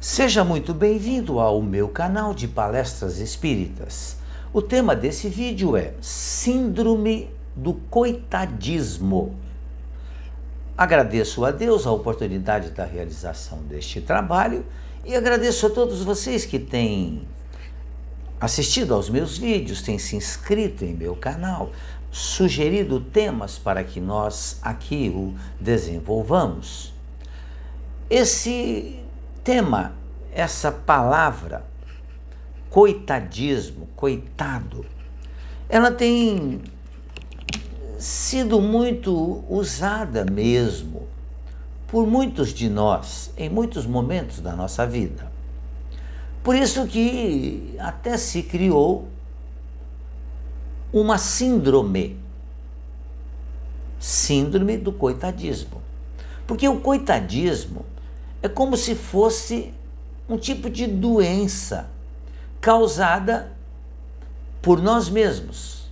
Seja muito bem-vindo ao meu canal de palestras espíritas. O tema desse vídeo é Síndrome do Coitadismo. Agradeço a Deus a oportunidade da realização deste trabalho e agradeço a todos vocês que têm assistido aos meus vídeos, têm se inscrito em meu canal, sugerido temas para que nós aqui o desenvolvamos. Esse tema, essa palavra, coitadismo, coitado, ela tem sido muito usada mesmo por muitos de nós, em muitos momentos da nossa vida. Por isso que até se criou uma síndrome do coitadismo. Porque o coitadismo é como se fosse um tipo de doença causada por nós mesmos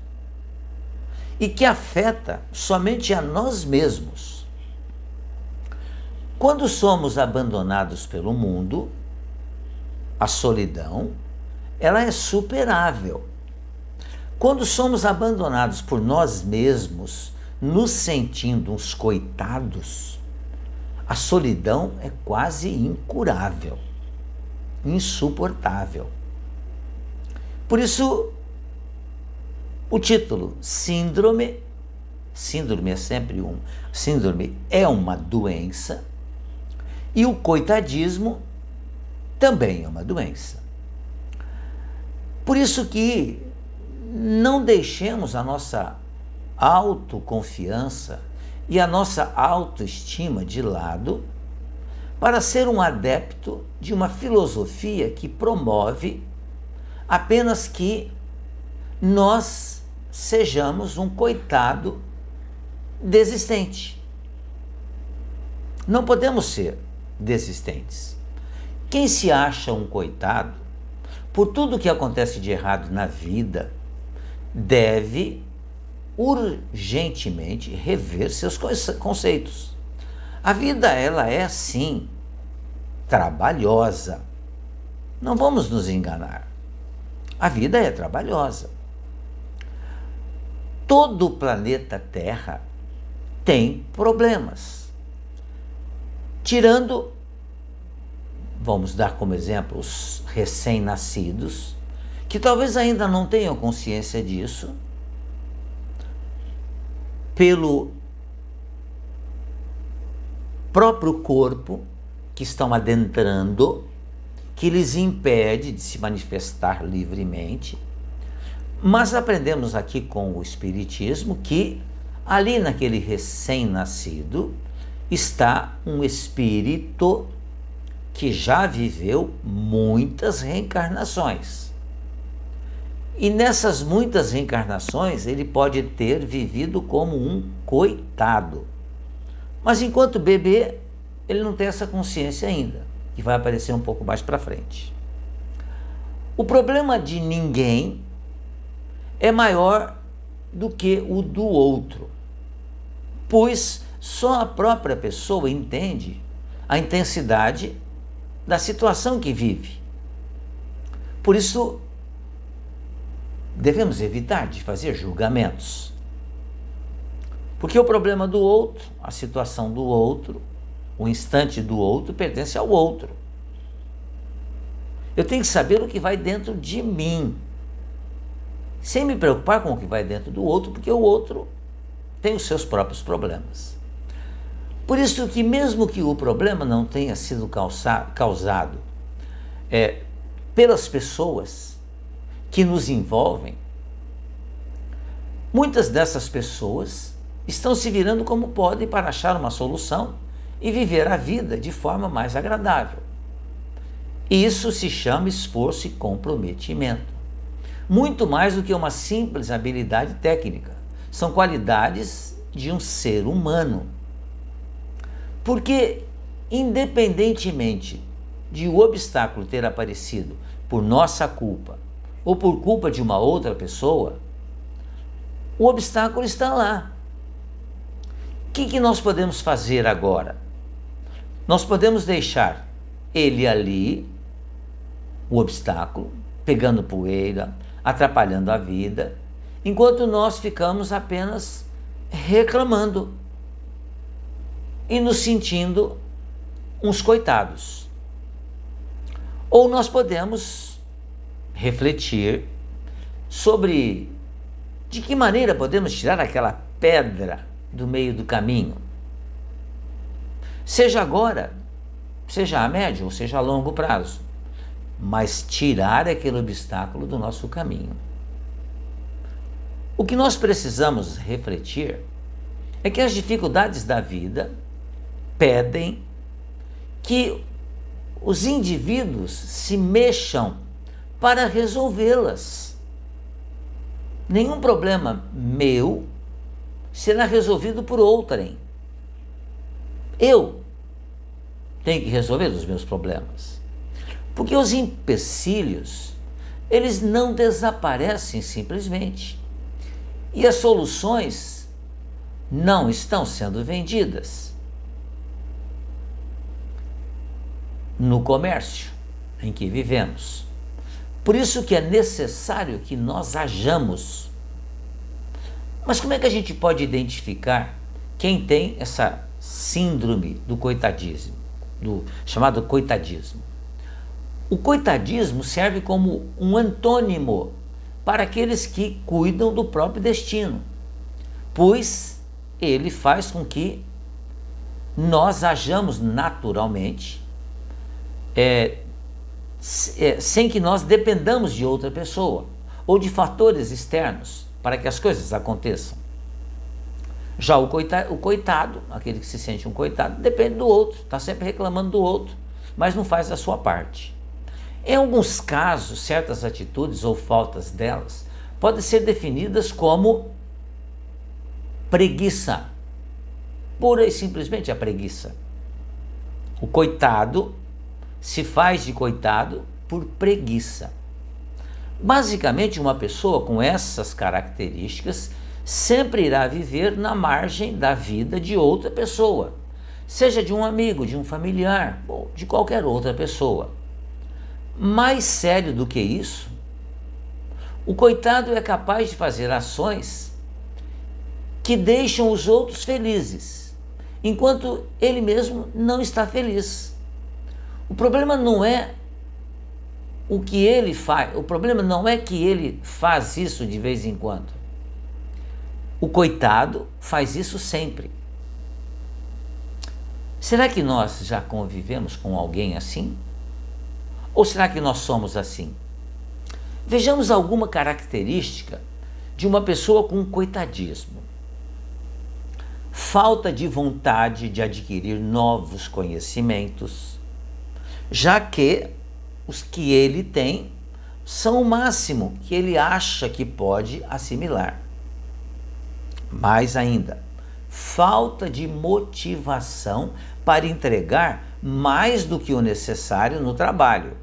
e que afeta somente a nós mesmos. Quando somos abandonados pelo mundo, a solidão, ela é superável. Quando somos abandonados por nós mesmos, nos sentindo uns coitados, a solidão é quase incurável, insuportável. Por isso, o título, síndrome é sempre síndrome é uma doença, e o coitadismo também é uma doença. Por isso que não deixemos a nossa autoconfiança e a nossa autoestima de lado para ser um adepto de uma filosofia que promove apenas que nós sejamos um coitado desistente. Não podemos ser desistentes. Quem se acha um coitado, por tudo que acontece de errado na vida, deve urgentemente rever seus conceitos. A vida, ela é sim trabalhosa. Não vamos nos enganar. A vida é trabalhosa. Todo o planeta Terra tem problemas. Tirando, vamos dar como exemplo, os recém-nascidos, que talvez ainda não tenham consciência disso, pelo próprio corpo que estão adentrando, que lhes impede de se manifestar livremente. Mas aprendemos aqui com o Espiritismo que ali naquele recém-nascido está um espírito que já viveu muitas reencarnações. E nessas muitas reencarnações ele pode ter vivido como um coitado. Mas enquanto bebê, ele não tem essa consciência ainda, que vai aparecer um pouco mais para frente. O problema de ninguém é maior do que o do outro, pois só a própria pessoa entende a intensidade da situação que vive. Por isso, devemos evitar de fazer julgamentos. Porque o problema do outro, a situação do outro, o instante do outro pertence ao outro. Eu tenho que saber o que vai dentro de mim, sem me preocupar com o que vai dentro do outro, porque o outro tem os seus próprios problemas. Por isso que mesmo que o problema não tenha sido causado pelas pessoas que nos envolvem, muitas dessas pessoas estão se virando como podem para achar uma solução e viver a vida de forma mais agradável. Isso se chama esforço e comprometimento. Muito mais do que uma simples habilidade técnica. São qualidades de um ser humano. Porque, independentemente de o obstáculo ter aparecido por nossa culpa ou por culpa de uma outra pessoa, o obstáculo está lá. O que nós podemos fazer agora? Nós podemos deixar ele ali, o obstáculo, pegando poeira, atrapalhando a vida, enquanto nós ficamos apenas reclamando e nos sentindo uns coitados. Ou nós podemos refletir sobre de que maneira podemos tirar aquela pedra do meio do caminho, seja agora, seja a médio ou seja a longo prazo, mas tirar aquele obstáculo do nosso caminho. O que nós precisamos refletir é que as dificuldades da vida pedem que os indivíduos se mexam para resolvê-las. Nenhum problema meu será resolvido por outrem. Eu tenho que resolver os meus problemas. Porque os empecilhos, eles não desaparecem simplesmente. E as soluções não estão sendo vendidas no comércio em que vivemos. Por isso que é necessário que nós hajamos. Mas como é que a gente pode identificar quem tem essa síndrome do coitadismo, do chamado coitadismo? O coitadismo serve como um antônimo para aqueles que cuidam do próprio destino, pois ele faz com que nós hajamos naturalmente, sem que nós dependamos de outra pessoa ou de fatores externos para que as coisas aconteçam. Já o coitado, aquele que se sente um coitado, depende do outro, está sempre reclamando do outro, mas não faz a sua parte. Em alguns casos, certas atitudes ou faltas delas podem ser definidas como preguiça, pura e simplesmente a preguiça. O coitado se faz de coitado por preguiça. Basicamente, uma pessoa com essas características sempre irá viver na margem da vida de outra pessoa, seja de um amigo, de um familiar ou de qualquer outra pessoa. Mais sério do que isso, o coitado é capaz de fazer ações que deixam os outros felizes, enquanto ele mesmo não está feliz. O problema não é o que ele faz, o problema não é que ele faz isso de vez em quando. O coitado faz isso sempre. Será que nós já convivemos com alguém assim? Ou será que nós somos assim? Vejamos alguma característica de uma pessoa com coitadismo. Falta de vontade de adquirir novos conhecimentos, já que os que ele tem são o máximo que ele acha que pode assimilar. Mais ainda, falta de motivação para entregar mais do que o necessário no trabalho.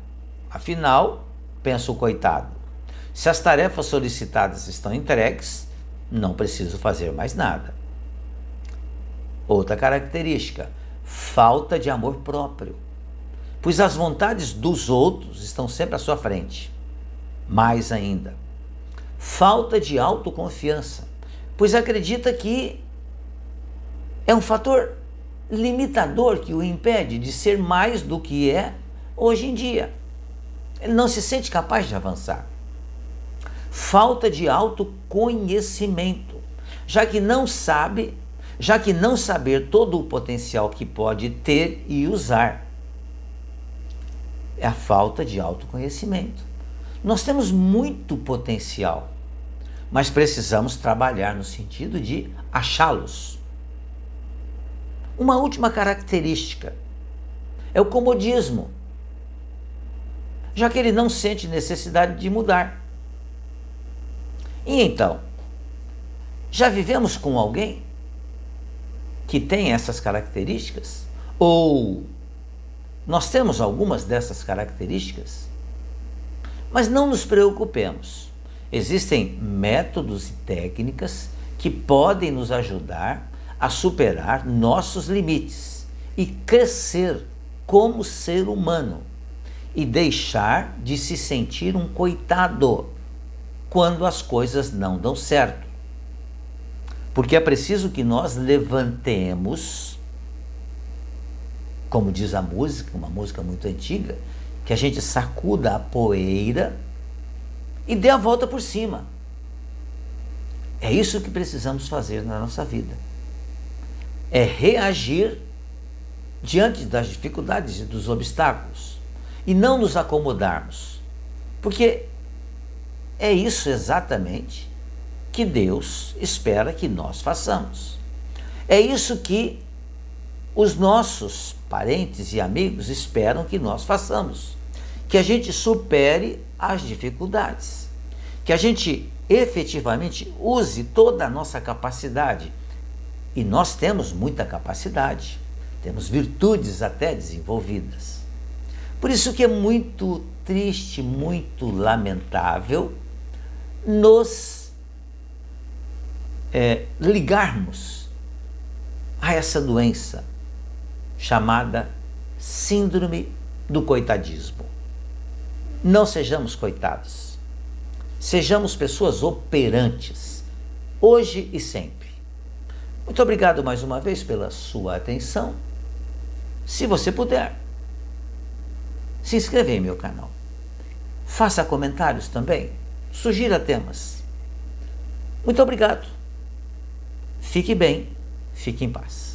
Afinal, pensa o coitado, se as tarefas solicitadas estão entregues, não preciso fazer mais nada. Outra característica, falta de amor próprio, pois as vontades dos outros estão sempre à sua frente. Mais ainda, falta de autoconfiança, pois acredita que é um fator limitador que o impede de ser mais do que é hoje em dia. Ele não se sente capaz de avançar. Falta de autoconhecimento, já que não saber todo o potencial que pode ter e usar. É a falta de autoconhecimento. Nós temos muito potencial, mas precisamos trabalhar no sentido de achá-los. Uma última característica é o comodismo, já que ele não sente necessidade de mudar. E então, já vivemos com alguém que tem essas características? Ou nós temos algumas dessas características? Mas não nos preocupemos. Existem métodos e técnicas que podem nos ajudar a superar nossos limites e crescer como ser humano e deixar de se sentir um coitado quando as coisas não dão certo. Porque é preciso que nós levantemos, como diz a música, uma música muito antiga, que a gente sacuda a poeira e dê a volta por cima. É isso que precisamos fazer na nossa vida. É reagir diante das dificuldades e dos obstáculos e não nos acomodarmos. Porque é isso exatamente que Deus espera que nós façamos. É isso que os nossos parentes e amigos esperam que nós façamos. Que a gente supere as dificuldades. Que a gente efetivamente use toda a nossa capacidade. E nós temos muita capacidade. Temos virtudes até desenvolvidas. Por isso que é muito triste, muito lamentável nos ligarmos a essa doença chamada síndrome do coitadismo. Não sejamos coitados. Sejamos pessoas operantes, hoje e sempre. Muito obrigado mais uma vez pela sua atenção. Se você puder, se inscreva em meu canal. Faça comentários também. Sugira temas. Muito obrigado. Fique bem, fique em paz.